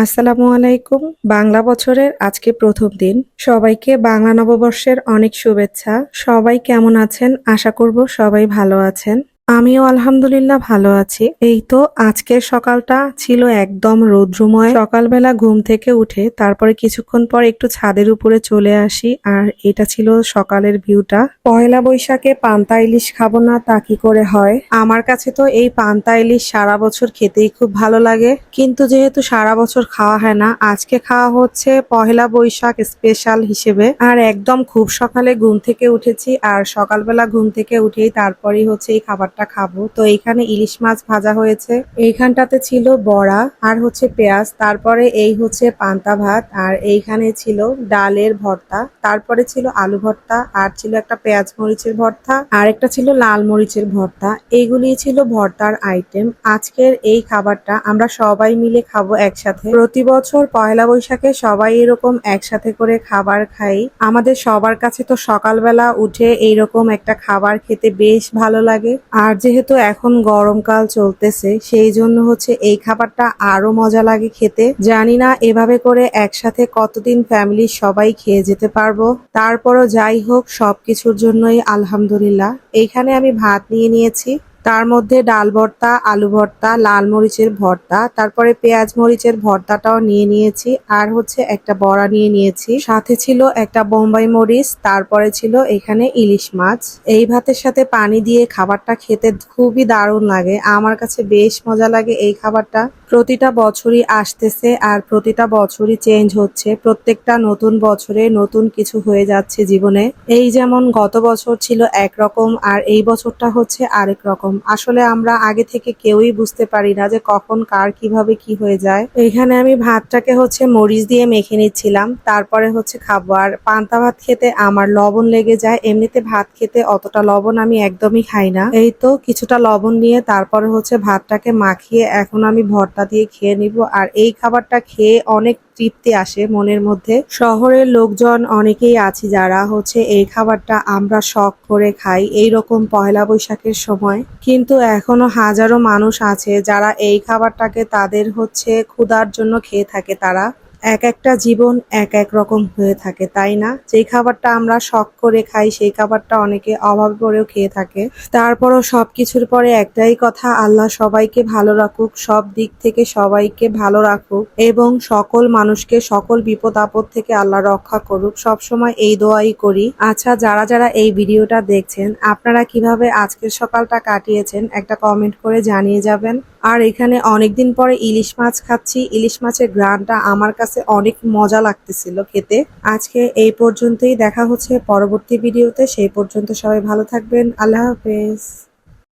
আসসালামু আলাইকুম। বাংলা বছরের আজকে প্রথম দিন। সবাইকে বাংলা নববর্ষের অনেক শুভেচ্ছা। সবাই কেমন আছেন? আশা করব সবাই ভালো আছেন। আমিও আলহামদুলিল্লাহ ভালো আছি। এই তো আজকের সকালটা ছিল একদম রৌদ্রময়। সকালবেলা ঘুম থেকে উঠে তারপরে কিছুক্ষণ পর একটু ছাদের উপরে চলে আসি, আর এটা ছিল সকালের ভিউটা। পয়লা বৈশাখে পান্তা ইলিশ খাবো না তা কি করে হয়? আমার কাছে তো এই পান্তা ইলিশ সারা বছর খেতেই খুব ভালো লাগে, কিন্তু যেহেতু সারা বছর খাওয়া হয় না, আজকে খাওয়া হচ্ছে পহেলা বৈশাখ স্পেশাল হিসেবে। আর একদম খুব সকালে ঘুম থেকে উঠেছি, আর সকালবেলা ঘুম থেকে উঠেই তারপরেই হচ্ছে এই খাবারটা খাবো। তো এখানে ইলিশ মাছ ভাজা হয়েছে, এইখানটাতে ছিল বড়া আর হচ্ছে পেঁয়াজ, তারপরে এই হচ্ছে পান্তা ভাত, আর এইখানে ছিল ডালের ভর্তা, তারপরে ছিল আলু ভর্তা, আর ছিল একটা পেঁয়াজ মরিচের ভর্তা, আর একটা ছিল লাল মরিচের ভর্তা। এইগুলি ছিল ভর্তার আইটেম। আজকের এই খাবারটা আমরা সবাই মিলে খাবো একসাথে। প্রতি বছর পয়লা বৈশাখে সবাই এরকম একসাথে করে খাবার খাই। আমাদের সবার কাছে তো সকালবেলা উঠে এইরকম একটা খাবার খেতে বেশ ভালো লাগে। আর যেহেতু এখন গরমকাল চলতেছে, সেই জন্য হচ্ছে এই খাবারটা আরো মজা লাগে খেতে। জানি না এভাবে করে একসাথে কতদিন ফ্যামিলির সবাই খেয়ে যেতে পারবো। তারপরও যাই হোক, সবকিছুর জন্যই আলহামদুলিল্লাহ। এইখানে আমি ভাত নিয়ে নিয়েছি, তার মধ্যে ডাল ভর্তা, আলু ভর্তা, লাল মরিচের ভর্তা, তারপরে পেঁয়াজ মরিচের ভর্তাটাও নিয়ে নিয়েছি, আর হচ্ছে একটা বড়া নিয়ে নিয়েছি, সাথে ছিল একটা বোম্বাই মরিচ, তারপরে ছিল এখানে ইলিশ মাছ। এই ভাতের সাথে পানি দিয়ে খাবারটা খেতে খুবই দারুণ লাগে। আমার কাছে বেশ মজা লাগে এই খাবারটা। প্রতিটা বছরই আসতেছে আর প্রতিটা বছরই চেঞ্জ হচ্ছে। প্রত্যেকটা নতুন বছরে নতুন কিছু হয়ে যাচ্ছে জীবনে। এই যেমন গত বছর ছিল একরকম, আর এই বছরটা হচ্ছে আরেক রকম। আসলে আমরা আগে থেকে কেউই বুঝতে পারি না যে কখন কার কিভাবে কি হয়ে যায়। এখানে আমি ভাতটাকে হচ্ছে মরিচ দিয়ে মেখে নিচ্ছিলাম, তারপরে হচ্ছে খাবো। আর পান্তা ভাত খেতে আমার লবণ লেগে যায়, এমনিতে ভাত খেতে অতটা লবণ আমি একদমই খাই না। এই তো কিছুটা লবণ নিয়ে তারপরে হচ্ছে ভাতটাকে মাখিয়ে এখন আমি ভর্তা দিয়ে খেয়ে নিব। আর এই খাবারটা খেয়ে অনেক তৃপ্তি আসে মনের মধ্যে। শহরের লোকজন অনেকেই আছি যারা হচ্ছে এই খাবারটা আমরা শখ করে খাই এইরকম পয়লা বৈশাখের সময়, কিন্তু এখনো হাজারো মানুষ আছে যারা এই খাবারটাকে তাদের হচ্ছে ক্ষুধার জন্য খেয়ে থাকে। তারা এক একটা জীবন এক এক রকম হয়ে থাকে, তাই না? যেই খাবারটা আমরা শখ করে খাই সেই খাবারটা অনেকে অভাবে পড়েও খেয়ে থাকে। তারপরও সবকিছুর পরে একটাই কথা, আল্লাহ সবাইকে ভালো রাখুক, সব দিক থেকে সবাইকে ভালো রাখুক, এবং সকল মানুষকে সকল বিপদ আপদ থেকে আল্লাহ রক্ষা করুক। সবসময় এই দোয়াই করি। আচ্ছা, যারা যারা এই ভিডিওটা দেখছেন, আপনারা কিভাবে আজকের সকালটা কাটিয়েছেন একটা কমেন্ট করে জানিয়ে যাবেন। আর এখানে অনেকদিন পরে ইলিশ মাছ খাচ্ছি। ইলিশ মাছের ঘ্রাণটা আমার কাছে অনেক মজা লাগতেছিল খেতে। আজকে এই পর্যন্তই, দেখা হচ্ছে পরবর্তী ভিডিওতে। সেই পর্যন্ত সবাই ভালো থাকবেন। আল্লাহ হাফেজ।